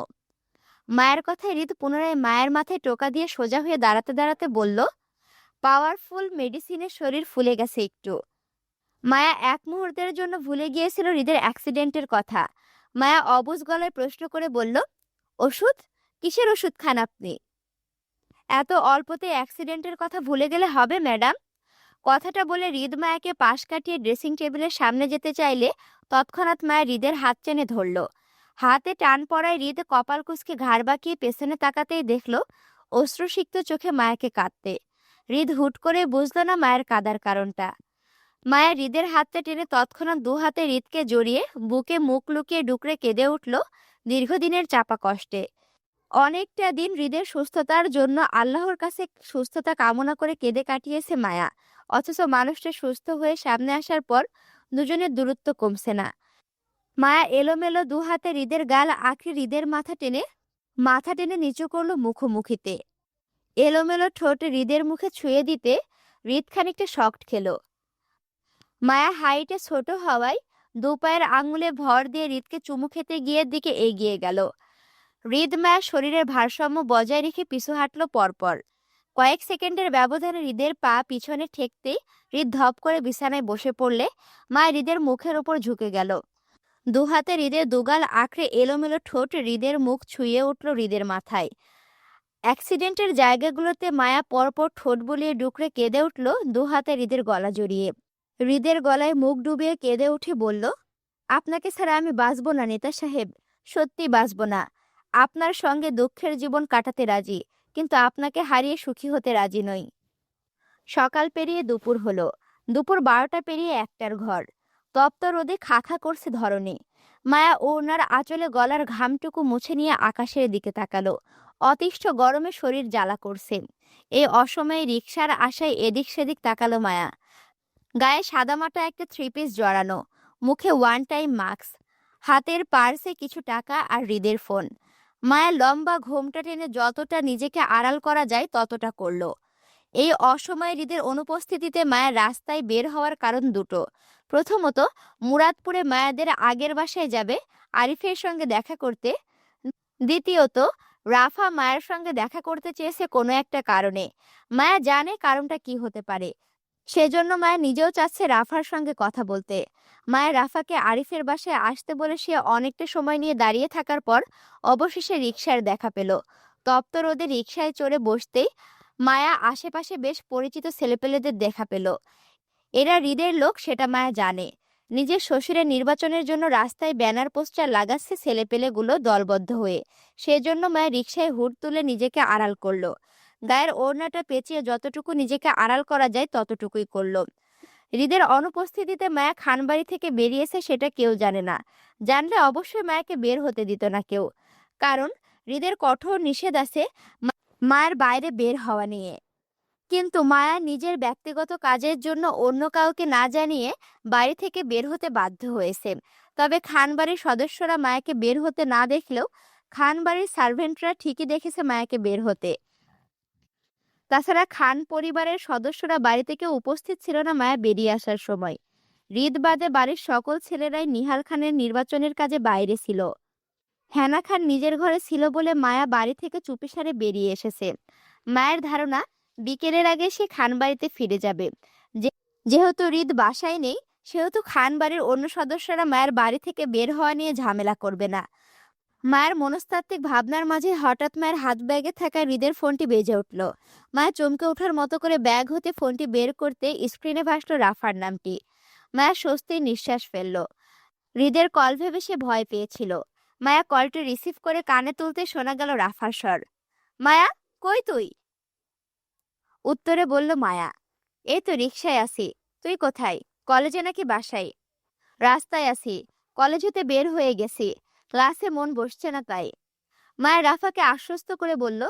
মায়ের কথায় হৃদ পুনরায় মায়ের মাথায় টোকা দিয়ে সোজা হয়ে দাঁড়াতে দাঁড়াতে বলল, পাওয়ারফুল মেডিসিনে শরীর ফুলে গেছে একটু। মায়া এক মুহূর্তের জন্য ভুলে গিয়েছিল হৃদের অ্যাক্সিডেন্টের কথা। মায়া অবুঝ গলায় প্রশ্ন করে বলল, ওষুধ? কিসের ওষুধ খান আপনি? এত অল্পতে অ্যাক্সিডেন্টের কথা ভুলে গেলে হবে ম্যাডাম? কথাটা বলে হৃদ মায়াকে পাশ কাটিয়ে ড্রেসিং টেবিলের সামনে যেতে চাইলে তৎক্ষণাৎ মায়া হৃদের হাত টেনে ধরল। হাতে টান পড়ায় হৃদ কপাল কুঁচকে ঘাড় বাঁকিয়ে পেছনে তাকাতেই দেখল অশ্রুসিক্ত চোখে মায়াকে কাঁদতে। হৃদ হুট করে বুঝল না মায়ের কাদার কারণটা। মায়া হৃদের হাতটা টেনে তৎক্ষণাৎ দু হাতে হৃদকে জড়িয়ে বুকে মুখ লুকিয়ে ডুকরে কেঁদে উঠল দীর্ঘদিনের চাপা কষ্টে। অনেকটা দিন হৃদের সুস্থতার জন্য আল্লাহর কাছে সুস্থতা কামনা করে কেঁদে কাটিয়েছে মায়া। অথচ মানুষটা সুস্থ হয়ে সামনে আসার পর দুজনের দূরত্ব কমছে না। মায়া এলোমেলো দু হাতে হৃদের গাল আঁকড়ে হৃদের মাথা টেনে নিচু করলো মুখোমুখিতে। এলোমেলো ঠোঁট হৃদের মুখে ছুঁয়ে দিতে হৃদ খানিকটা শক্ট খেলো। মায়া হাইটে ছোট হওয়ায় দু পায়ের আঙুলে ভর দিয়ে হৃদকে চুমু খেতে গিয়ে দিকে এগিয়ে গেল। হৃদ মায়া শরীরের ভারসাম্য বজায় রেখে পিছু হাঁটল পরপর। কয়েক সেকেন্ডের ব্যবধানে হৃদের পা পিছনে ঠেকতেই হৃদ ধপ করে বিছানায় বসে পড়লে মায়া হৃদের মুখের ওপর ঝুঁকে গেল। দু হাতে হৃদের দুগাল আঁকড়ে এলোমেলো ঠোঁট হৃদের মুখ ছুঁয়ে উঠল হৃদের মাথায়। অ্যাক্সিডেন্টের জায়গাগুলোতে মায়া পরপর ঠোঁট বুলিয়ে ডুকরে কেঁদে উঠল দু হাতে হৃদের গলা জড়িয়ে। হৃদের গলায় মুখ ডুবিয়ে কেঁদে উঠে বলল, আপনাকে ছাড়া আমি বাঁচব না নেতা সাহেব, সত্যি বাঁচব না। আপনার সঙ্গে দুঃখের জীবন কাটাতে রাজি, কিন্তু আপনাকে হারিয়ে সুখী হতে রাজি নই। সকাল পেরিয়ে দুপুর হলো। দুপুর 12টা পেরিয়ে 1টার ঘর। তপ্ত রোদে খা খা করছে ধরনী। মায়া ওনার আঁচলে গলার ঘামটুকু মুছে নিয়ে আকাশের দিকে তাকালো। অতিষ্ঠ গরমে শরীর জ্বালা করছে। এই অসময়ে রিকশার আশায় এদিক সেদিক তাকালো মায়া। গায়ে সাদামাটা একটা থ্রি পিস জড়ানো, মুখে ওয়ান টাইম মাস্ক, হাতের পার্সে কিছু টাকা আর হৃদের ফোন। মায়া লম্বা ঘোমটা টেনে যতটা নিজেকে আড়াল করা যায় ততটা করল। এই অসময়ে হৃদের অনুপস্থিতিতে মায়া রাস্তায় বের হওয়ার কারণ দুটো। প্রথমত, মুরাদপুরে মায়াদের আগের বাসায় যাবে আরিফের সঙ্গে দেখা করতে। দ্বিতীয়ত, রাফা মায়ের সঙ্গে দেখা করতে চেয়েছে কোনো একটা কারণে। মায়া জানে কারণটা কি হতে পারে, সেজন্য মায়া নিজেও চাচ্ছে রাফার সঙ্গে কথা বলতে। মায়া রাফাকে আরিফের বাসায় আসতে বলে সে অনেকটা সময় নিয়ে দাঁড়িয়ে থাকার পর অবশেষে রিকশার দেখা পেল। তপ্ত রোদে রিকশায় চড়ে বসতেই মায়া আশেপাশে বেশ পরিচিত ছেলেপেলেদের দেখা পেল। এরা হৃদের লোক সেটা মায়া জানে। নিজের শ্বশুরের নির্বাচনের জন্য রাস্তায় ব্যানার পোস্টার লাগাচ্ছে ছেলেপেলেগুলো দলবদ্ধ হয়ে। সেজন্য মায়া রিকশায় হুড তুলে নিজেকে আড়াল করলো। গায়ের ওড়নাটা পেঁচিয়ে যতটুকু নিজেকে আড়াল করা যায় ততটুকুই করলো। হৃদের অনুপস্থিতিতে মায়া খানবাড়ি থেকে বেরিয়েছে সেটা কেউ জানে না। জানলে অবশ্যই মায়াকে বের হতে দিত না কেউ, কারণ হৃদের কঠোর নিষেধ আছে মায়ের বাইরে বের হওয়া নিয়ে। কিন্তু মায়া নিজের ব্যক্তিগত কাজের জন্য অন্য কাউকে না জানিয়ে বাড়ি থেকে বের হতে বাধ্য হয়েছে। তবে খানবাড়ির সদস্যরা মায়াকে বের হতে না দেখলেও খানবাড়ির সার্ভেন্টরা ঠিকই দেখেছে মায়াকে বের হতে। তাছাড়া খান পরিবারের সদস্যরা বাড়ি থেকে উপস্থিত ছিল না মায়া বেরিয়ে আসার সময়। হৃদ বাদে বাড়ির সকল ছেলেরাই নিহাল খানের নির্বাচনের কাজে বাইরে ছিল। হেনা খান নিজের ঘরে ছিল বলে মায়া বাড়ি থেকে চুপিসারে বেরিয়ে এসেছে। মায়ের ধারণা বিকেলের আগে সে খানবাড়িতে ফিরে যাবে। যেহেতু হৃদ বাসায় নেই, সেহেতু খানবাড়ির অন্য সদস্যরা মায়ের বাড়ি থেকে বের হওয়া নিয়ে ঝামেলা করবে না। মায়ের মনস্তাত্ত্বিক ভাবনার মাঝে হঠাৎ মায়ের হাত ব্যাগে থাকা হৃদের ফোনটি বেজে উঠল। মায়া চমকে ওঠার মতো করে ব্যাগ হতে ফোনটি বের করতে স্ক্রিনে ভাসল রাফার নামটি। মায়া স্বস্তির নিঃশ্বাস ফেলল। হৃদের কল ভেবে সে ভয় পেয়েছিল। মায়া কলটি রিসিভ করে কানে তুলতে শোনা গেল রাফার স্বর। মায়া, কই তুই? উত্তরে বলল মায়া, এই তো রিকশায় আছি। তুই কোথায়? কলেজে নাকি বাসায়? রাস্তায় আছি, কলেজ হতে বের হয়ে গেছি, ক্লাসে মন বসছে না তাই। মায়া রাফাকে আশ্বস্ত করে বলল,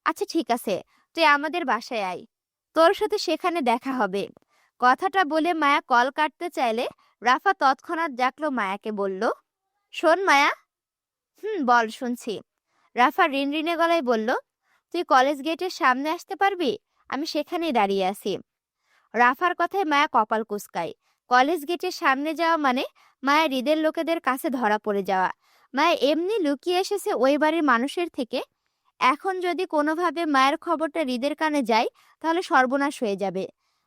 আচ্ছা ঠিক আছে, তুই আমাদের বাসায় আয়, তোর সাথে সেখানে দেখা হবে। কথাটা বলে মায়া কল কাটতে চাইলে রাফা তৎক্ষণাৎ ডাকলো মায়াকে, বলল, শোন মায়া। বল, শুনছি। রাফা রিনরিনে গলায় বলল, তুই কলেজ গেটের সামনে আসতে পারবি? আমি সেখানেই দাঁড়িয়ে আছি। রাফার কথায় মায়া কপাল কুঁচকায়। কলেজ গেটের সামনে যাওয়া মানে মায়া হৃদের লোকেদের কাছে ধরা পড়ে যাওয়া। মায়া এমনি লুকিয়ে এসেছে ওই বাড়ির মানুষের থেকে। এখন যদি কোনোভাবে মায়ের খবরটা হৃদের কানে যায় তাহলে সর্বনাশ হয়ে যাবে।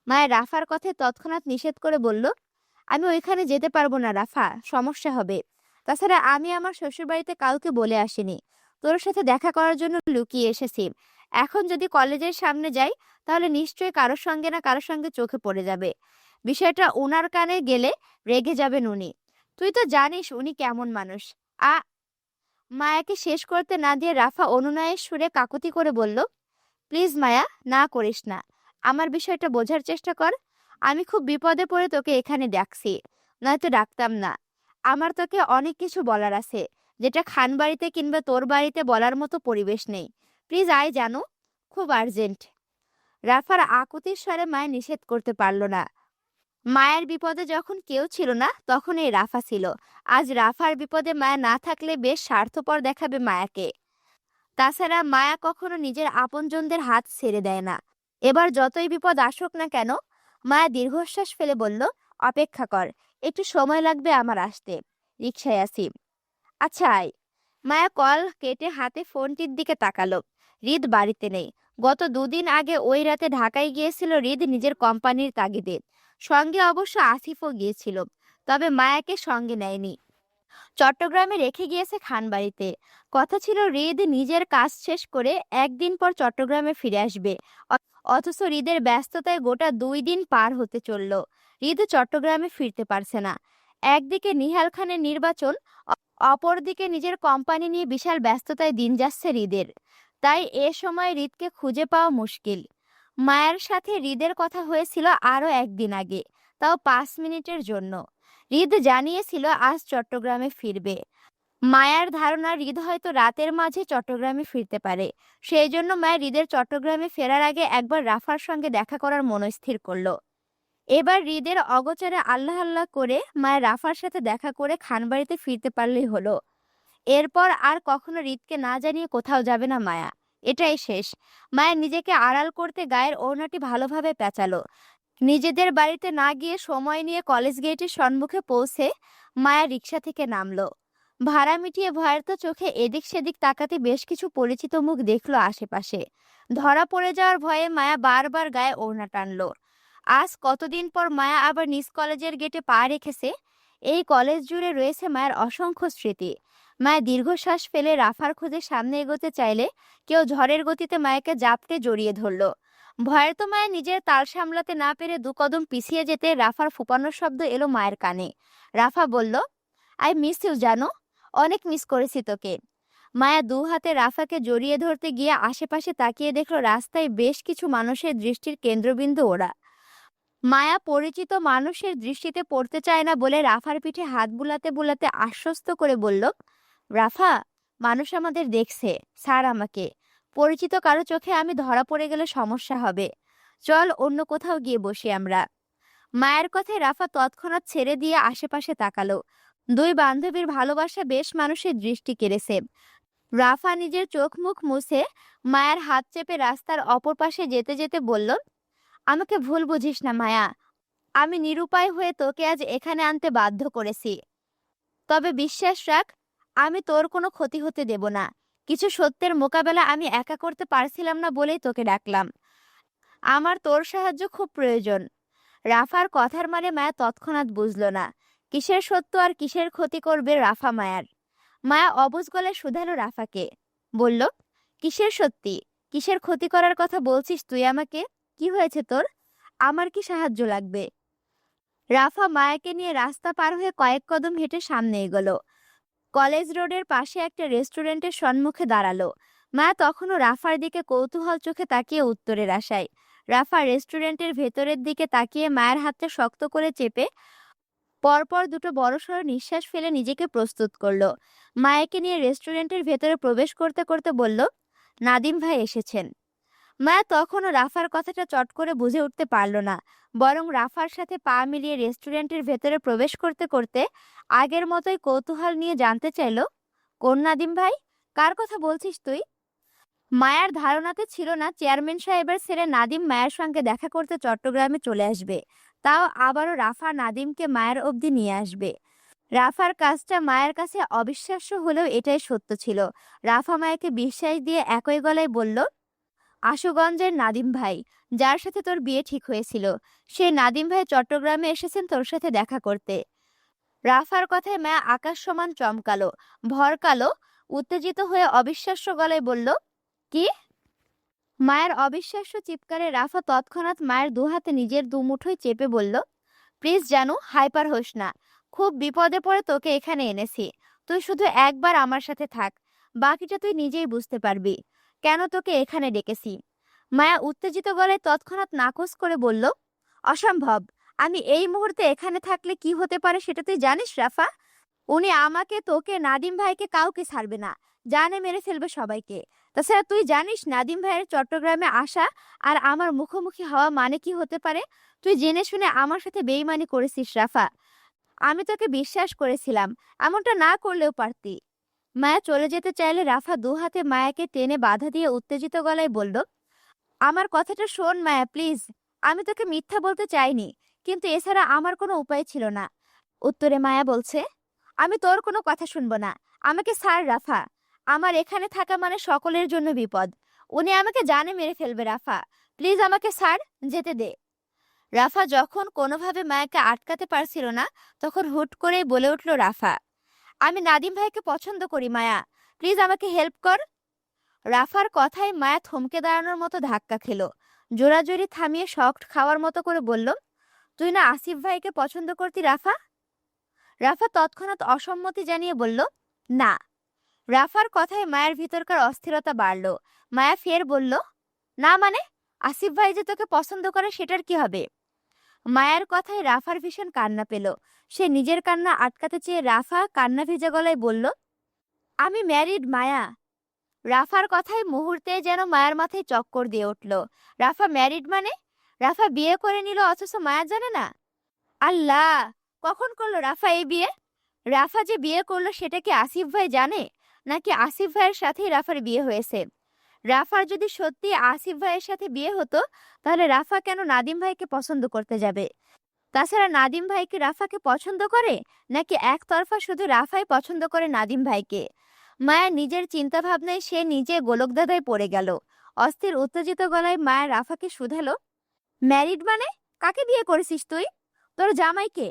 মায়া রাফার কথায় তৎক্ষণাৎ নিষেধ করে বলল, আমি ওইখানে যেতে পারবো না রাফা, সমস্যা হবে। তাছাড়া আমি আমার শ্বশুরবাড়িতে কাউকে বলে আসিনি, তোর সাথে দেখা করার জন্য লুকিয়ে এসেছি। এখন যদি কলেজের সামনে যাই তাহলে নিশ্চয়ই কারোর সঙ্গে না কারোর সঙ্গে চোখে পড়ে যাবে। বিষয়টা উনার কানে গেলে রেগে যাবেন উনি। তুই তো জানিস উনি কেমন মানুষ। আ মায়াকে শেষ করতে না দিয়ে রাফা অনুনয়ের সুরে কাকুতি করে বলল, প্লিজ মায়া, না করিস না, আমার বিষয়টা বোঝার চেষ্টা কর। আমি খুব বিপদে পড়ে তোকে এখানে ডাকছি, নয়তো ডাকতাম না। আমার তোকে অনেক কিছু বলার আছে, যেটা খান বাড়িতে কিংবা তোর বাড়িতে বলার মতো পরিবেশ নেই। প্লিজ আয়, জানো, খুব আর্জেন্ট। রাফার আকুতির স্বরে মায়া নিষেধ করতে পারল না। মায়ের বিপদে যখন কেউ ছিল না তখন এই রাফা ছিল। আজ রাফার বিপদে মায়া না থাকলে বেশ স্বার্থপর দেখাবে মায়াকে। তাছাড়া মায়া কখনো নিজের আপনজনদের হাত ছেড়ে দেয় না। এবার যতই বিপদ আসুক না কেন, মায়া দীর্ঘশ্বাস ফেলে বলল, অপেক্ষা কর, একটু সময় লাগবে আমার আসতে, রিকশায় আছি। আচ্ছা আয়। মায়া কল কেটে হাতে ফোনটির দিকে তাকালো। হৃদ বাড়িতে নেই। গত দুদিন আগে ওই রাতে ঢাকায় গিয়েছিল হৃদ নিজের কোম্পানির তাগিদে। সঙ্গে অবশ্য আসিফও গিয়েছিল, তবে মায়াকে সঙ্গে নেয়নি। চট্টগ্রামে রেখে গিয়েছে খানবাড়িতে। কথা ছিল হৃদ নিজের কাজ শেষ করে একদিন পর চট্টগ্রামে ফিরে আসবে। অথচ হৃদের ব্যস্ততায় গোটা 2 দিন পার হতে চলল। হৃদ চট্টগ্রামে ফিরতে পারছে না। একদিকে নিহাল খানের নির্বাচন, অপরদিকে নিজের কোম্পানি নিয়ে বিশাল ব্যস্ততায় দিন যাচ্ছে হৃদের। তাই এ সময় হৃদকে খুঁজে পাওয়া মুশকিল। মায়ের সাথে হৃদের কথা হয়েছিল আরও একদিন আগে, তাও 5 মিনিটের জন্য। হৃদ জানিয়েছিল আজ চট্টগ্রামে ফিরবে। মায়ার ধারণা হৃদ হয়তো রাতের মাঝে চট্টগ্রামে ফিরতে পারে। সেই জন্য মায়া হৃদের চট্টগ্রামে ফেরার আগে একবার রাফার সঙ্গে দেখা করার মনস্থির করল। এবার হৃদের অগোচরে আল্লাহ আল্লাহ করে মায়া রাফার সাথে দেখা করে খানবাড়িতে ফিরতে পারলেই হলো। এরপর আর কখনো হৃদকে না জানিয়ে কোথাও যাবে না মায়া। এটাই শেষ। মায়া নিজেকে আড়াল করতে গায়ের ওড়নাটি ভালোভাবে পেঁচালো। নিজেদের বাড়িতে না গিয়ে সময় নিয়ে কলেজ গেটের সম্মুখে পৌঁছে মায়া রিকশা থেকে নামলো। ভাড়া মিটিয়ে ভয়ের তো চোখে এদিক সেদিক তাকাতে বেশ কিছু পরিচিত মুখ দেখলো আশেপাশে। ধরা পড়ে যাওয়ার ভয়ে মায়া বারবার গায়ে ওড়না টানলো। আজ কতদিন পর মায়া আবার নিজ কলেজের গেটে পা রেখেছে। এই কলেজ জুড়ে রয়েছে মায়ের অসংখ্য স্মৃতি। মায়া দীর্ঘশ্বাস ফেলে রাফার খোঁজে সামনে এগোতে চাইলে কেউ ঝড়ের গতিতে মায়াকে জাপটে জড়িয়ে ধরলো। ভয়ের তো মায়া নিজের তাল সামলাতে না পেরে দু কদম পিছিয়ে যেতে রাফার ফুপানোর শব্দ এলো মায়ের কানে। রাফা বলল, আই মিস ইউ জানো, অনেক মিস করেছি তোকে। মায়া দু হাতে রাফাকে জড়িয়ে ধরতে গিয়ে আশেপাশে তাকিয়ে দেখলো রাস্তায় বেশ কিছু মানুষের দৃষ্টির কেন্দ্রবিন্দু ওরা। মায়া পরিচিত মানুষের দৃষ্টিতে পড়তে চায় না বলে রাফার পিঠে হাত বুলাতে বুলাতে আশ্বস্ত করে বলল, রাফা, মানুষ আমাদের দেখছে, ছাড় আমাকে। পরিচিত কারো চোখে আমি ধরা পড়ে গেলে সমস্যা হবে। চল অন্য কোথাও গিয়ে বসি আমরা। মায়ের কথায় রাফা তৎক্ষণাৎ ছেড়ে দিয়ে আশেপাশে তাকালো। দুই বান্ধবীর ভালোবাসা বেশ মানুষের দৃষ্টি কেড়েছে। রাফা নিজের চোখ মুখ মুছে মায়ের হাত চেপে রাস্তার অপর পাশে যেতে যেতে বলল, আমাকে ভুল বুঝিস না মায়া, আমি নিরুপায় হয়ে তোকে আজ এখানে আনতে বাধ্য করেছি। তবে বিশ্বাস রাখ, আমি তোর কোনো ক্ষতি হতে দেব না। কিছু সত্যের মোকাবেলা আমি একা করতে পারছিলাম না বলেই তোকে ডাকলাম। আমার তোর সাহায্য খুব প্রয়োজন। রাফার কথার মানে মায়া তৎক্ষণাৎ বুঝল না কিসের সত্য আর কিসের ক্ষতি করবে রাফা মায়ার। মায়া অবুঝ গলায় শুধালো রাফাকে, বলল, কিসের সত্যি, কিসের ক্ষতি করার কথা বলছিস তুই আমাকে? কি হয়েছে তোর? আমার কি সাহায্য লাগবে? রাফা মায়াকে নিয়ে রাস্তা পার হয়ে কয়েক কদম হেঁটে সামনে এগোলো। কলেজ রোডের পাশে একটা রেস্টুরেন্টের সম্মুখে দাঁড়ালো। মায়া তখনও রাফার দিকে কৌতূহল চোখে তাকিয়ে উত্তরের আশায়। রাফা রেস্টুরেন্টের ভেতরের দিকে তাকিয়ে মায়ের হাতটা শক্ত করে চেপে পরপর দুটো বড়সড় নিঃশ্বাস ফেলে নিজেকে প্রস্তুত করলো। মায়াকে নিয়ে রেস্টুরেন্টের ভেতরে প্রবেশ করতে করতে বলল, নাদিম ভাই এসেছেন। মায়া তখনও রাফার কথাটা চট করে বুঝে উঠতে পারল না, বরং রাফার সাথে পা মিলিয়ে রেস্টুরেন্টের ভেতরে প্রবেশ করতে করতে আগের মতোই কৌতূহল নিয়ে জানতে চাইল, কোন নাদিম ভাই, কার কথা বলছিস তুই? মায়ার ধারণাতে ছিল না চেয়ারম্যান সাহেবের ছেলে নাদিম মায়ের সঙ্গে দেখা করতে চট্টগ্রামে চলে আসবে, তাও আবারও রাফা নাদিমকে মায়ের অবধি নিয়ে আসবে। রাফার কাজটা মায়ের কাছে অবিশ্বাস্য হলেও এটাই সত্য ছিল। রাফা মায়াকে বিশ্বাস দিয়ে একই গলায় বলল, আশুগঞ্জের নাদিম ভাই, যার সাথে তোর বিয়ে ঠিক হয়েছিল, সেই নাদিম ভাই চট্টগ্রামে এসেছেন তোর সাথে দেখা করতে। রাফার কথায় মায়া আকাশ সমান চমকালো, ভরকালো, উত্তেজিত হয়ে অবিশ্বাস্য গলায় বলল, কি? মায়ের অবিশ্বাস্য চিৎকারে রাফা তৎক্ষণাৎ মায়ের দুহাতে নিজের দুমুঠোয় চেপে বলল, প্লিজ জানু, হাইপার হোস না। খুব বিপদে পড়ে তোকে এখানে এনেছি। তুই শুধু একবার আমার সাথে থাক, বাকিটা তুই নিজেই বুঝতে পারবি কেন তোকে এখানে ডেকেছি। মায়া উত্তেজিত গলায় তৎক্ষণাৎ নাকচ করে বলল, অসম্ভব। আমি এই মুহূর্তে এখানে থাকলে কি হতে পারে সেটা তুই জানিস রাফা? উনি আমাকে, তোকে, নাদিম ভাইকে কাউকে ছাড়বে না, জানে মেরে ফেলবে সবাইকে। তাছাড়া তুই জানিস নাদিম ভাইয়ের চট্টগ্রামে আসা আর আমার মুখোমুখি হওয়া মানে কি হতে পারে? তুই জেনে শুনে আমার সাথে বেইমানি করেছিস রাফা। আমি তোকে বিশ্বাস করেছিলাম, এমনটা না করলেও পারতি। মায়া চলে যেতে চাইলে রাফা দু হাতে মায়াকে টেনে বাধা দিয়ে উত্তেজিত গলায় বলল, আমার কথাটা শোন মায়া, প্লিজ। আমি তোকে মিথ্যা বলতে চাইনি, কিন্তু এছাড়া আমার কোনো উপায় ছিল না। উত্তরে মায়া বলছে, আমি তোর কোনো কথা শুনবো না, আমাকে ছাড় রাফা। আমার এখানে থাকা মানে সকলের জন্য বিপদ। উনি আমাকে জানে মেরে ফেলবে রাফা, প্লিজ আমাকে ছাড়, যেতে দে। রাফা যখন কোনোভাবে মায়াকে আটকাতে পারছিল না, তখন হুট করেই বলে উঠল রাফা, আমি নাদিম ভাইকে পছন্দ করি মায়া, প্লিজ আমাকে হেল্প কর। রাফার কথায় মায়া থমকে দাঁড়ানোর মতো ধাক্কা খেলো। জোরাজোরি থামিয়ে শক্ট খাওয়ার মতো করে বলল, তুই না আসিফ ভাইকে পছন্দ করতি রাফা? রাফা তৎক্ষণাৎ অসম্মতি জানিয়ে বলল, না। রাফার কথায় মায়ের ভিতরকার অস্থিরতা বাড়ল। মায়া ফের বলল, না মানে? আসিফ ভাই যে তোকে পছন্দ করে সেটার কি হবে? মায়ের কথায় রাফার ভীষণ কান্না পেল। সে নিজের কান্না আটকাতে চেয়ে রাফা কান্না ভেজা গলায় বলল, আমি ম্যারিড মায়া। রাফার কথায় মুহূর্তে যেন মায়ের মাথায় চক্কর দিয়ে উঠল। রাফা ম্যারিড মানে? রাফা বিয়ে করে নিল অথচ মায়া জানে না? আল্লাহ, কখন করলো রাফা এই বিয়ে? রাফা যে বিয়ে করলো সেটা কি আসিফ ভাই জানে, নাকি আসিফ ভাইয়ের সাথেই রাফার বিয়ে হয়েছে? রাফার যদি সত্যি আসিফ ভাইয়ের সাথে বিয়ে হতো, তাহলে রাফা কেন নাদিম ভাইকে পছন্দ করতে যাবে? তাছাড়া নাদিম ভাই কি রাফাকে পছন্দ করে, নাকি একতরফা শুধু রাফাই পছন্দ করে নাদিম ভাইকে? মায়া নিজের চিন্তা ভাবনায় সে নিজে গোলকধাঁধায় পড়ে গেল। অস্থির উত্তেজিত গলায় মায়া রাফাকে শুধালো, ম্যারিড মানে? কাকে বিয়ে করেছিস তুই? তোর জামাইকে?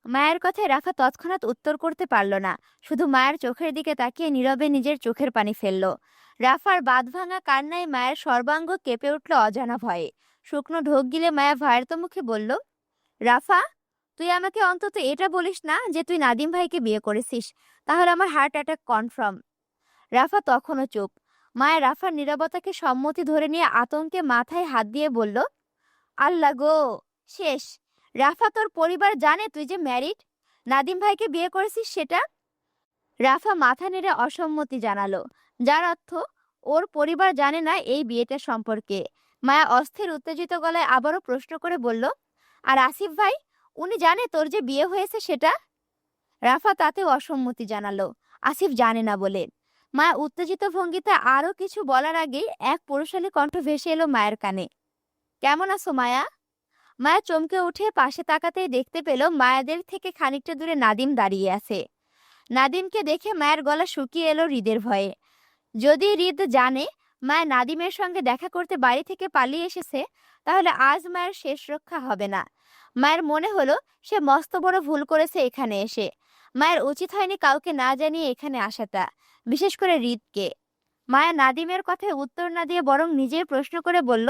মায়ের কথায় রাফা তৎক্ষণাৎ উত্তর করতে পারল না, শুধু মায়ের চোখের দিকে তাকিয়ে নীরবে নিজের চোখের পানি ফেলল। রাফার বাঁধভাঙা কান্নায় মায়ের সর্বাঙ্গ কেঁপে উঠল অজানা ভয়ে। শুকনো ঢোক গিলে মায়া ভয়ার্ত মুখে বলল, রাফা, তুই আমাকে অন্তত এটা বলিস না যে তুই নাদিম ভাইকে বিয়ে করেছিস, তাহলে আমার হার্ট অ্যাটাক কনফার্ম। রাফা তখনও চুপ। মায়া রাফার নীরবতাকে সম্মতি ধরে নিয়ে আতঙ্কে মাথায় হাত দিয়ে বলল, আল্লাহ গো, শেষ। রাফা, তোর পরিবার জানে তুই যে ম্যারিড, নাদিম ভাইকে বিয়ে করেছিস সেটা? রাফা মাথা নেড়ে অসম্মতি জানালো, যার অর্থ ওর পরিবার জানে না এই বিয়েটা সম্পর্কে। মায়া অস্থির উত্তেজিত গলায় আবারও প্রশ্ন করে বলল, আর আসিফ ভাই, উনি জানে তোর যে বিয়ে হয়েছে সেটা? রাফা তাতেও অসম্মতি জানালো, আসিফ জানে না বলে। মায়া উত্তেজিত ভঙ্গিতে আরো কিছু বলার আগেই এক পুরুষালী কণ্ঠ ভেসে এলো মায়ের কানে, কেমন আছো মায়া? মায়া চমকে উঠে পাশে তাকাতেই দেখতে পেল মায়াদের থেকে খানিকটা দূরে নাদিম দাঁড়িয়ে আছে। নাদিমকে দেখে মায়ের গলা শুকিয়ে এলো হৃদের ভয়ে। যদি হৃদ জানে মায়া নাদিমের সঙ্গে দেখা করতে বাড়ি থেকে পালিয়ে এসেছে, তাহলে আজ মায়ের শেষ রক্ষা হবে না। মায়ের মনে হলো সে মস্ত বড় ভুল করেছে এখানে এসে। মায়ের উচিত হয়নি কাউকে না জানিয়ে এখানে আসাটা, বিশেষ করে হৃদকে। মায়া নাদিমের কথায় উত্তর না দিয়ে বরং নিজেই প্রশ্ন করে বলল,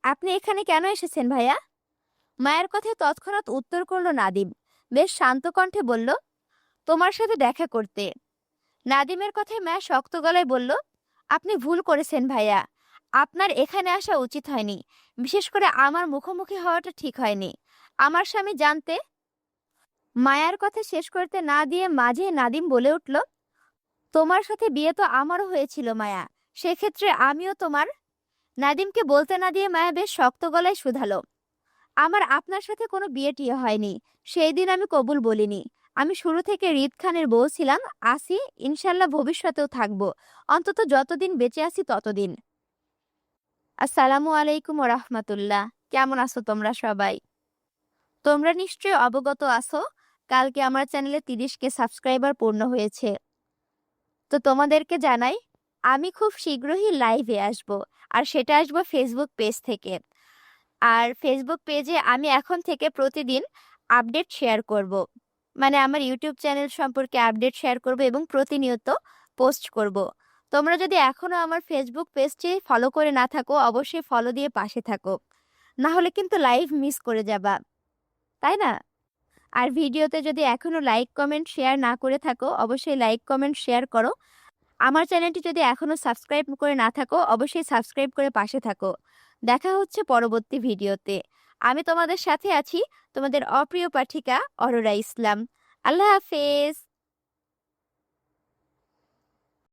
আপনি এখানে কেন এসেছেন ভাইয়া? মায়ের কথায় তৎক্ষণাৎ উত্তর করল নাদিম, বেশ শান্ত কণ্ঠে বলল, তোমার সাথে দেখা করতে। নাদিমের কথায় মায়া শক্ত গলায় বলল, আপনি ভুল করেছেন ভাইয়া, আপনার এখানে আসা উচিত হয়নি, বিশেষ করে আমার মুখোমুখি হওয়াটা ঠিক হয়নি। আমার স্বামী জানতে। মায়ার কথা শেষ করতে না দিয়ে মাঝে নাদিম বলে উঠল, তোমার সাথে বিয়ে তো আমারও হয়েছিল মায়া, সেক্ষেত্রে আমিও তোমার। নাদিমকে বলতে না দিয়ে মায়া বেশ শক্ত গলায় শুধালো, আমার আপনার সাথে কোনো বিয়ে টিয়ে হয়নি, সেই দিন আমি কবুল বলিনি। আমি শুরু থেকে হৃদ খানের বউ ছিলাম, আসি, ইনশাল্লাহ ভবিষ্যতেও থাকবো, অন্তত যতদিন বেঁচে আছি ততদিন। আসসালামু আলাইকুম ওয়া রাহমাতুল্লাহ। কেমন আছো তোমরা সবাই? তোমরা নিশ্চয়ই অবগত আছো, কালকে আমার চ্যানেলে 30K সাবস্ক্রাইবার পূর্ণ হয়েছে। তো তোমাদেরকে জানাই, আমি খুব শীঘ্রই লাইভে আসব, আর সেটা আসবো ফেসবুক পেজ থেকে। আর ফেসবুক পেজে আমি এখন থেকে প্রতিদিন আপডেট শেয়ার করব, মানে আমার ইউটিউব চ্যানেল সম্পর্কে আপডেট শেয়ার করব এবং প্রতিনিয়ত পোস্ট করব। তোমরা যদি এখনো আমার ফেসবুক পেজটি ফলো করে না থাকো, অবশ্যই ফলো দিয়ে পাশে থাকো, না হলে কিন্তু লাইভ মিস করে যাবা, তাই না? আর ভিডিওতে যদি এখনো লাইক কমেন্ট শেয়ার না করে থাকো, অবশ্যই লাইক কমেন্ট শেয়ার করো। আমার চ্যানেলটি যদি এখনো সাবস্ক্রাইব করে না থাকো, অবশ্যই সাবস্ক্রাইব করে পাশে থাকো। দেখা হচ্ছে পরবর্তী ভিডিওতে। আমি তোমাদের সাথে আছি, তোমাদের অপ্রিয় পাঠিকা অরোরা ইসলাম। আল্লাহ হাফেজ।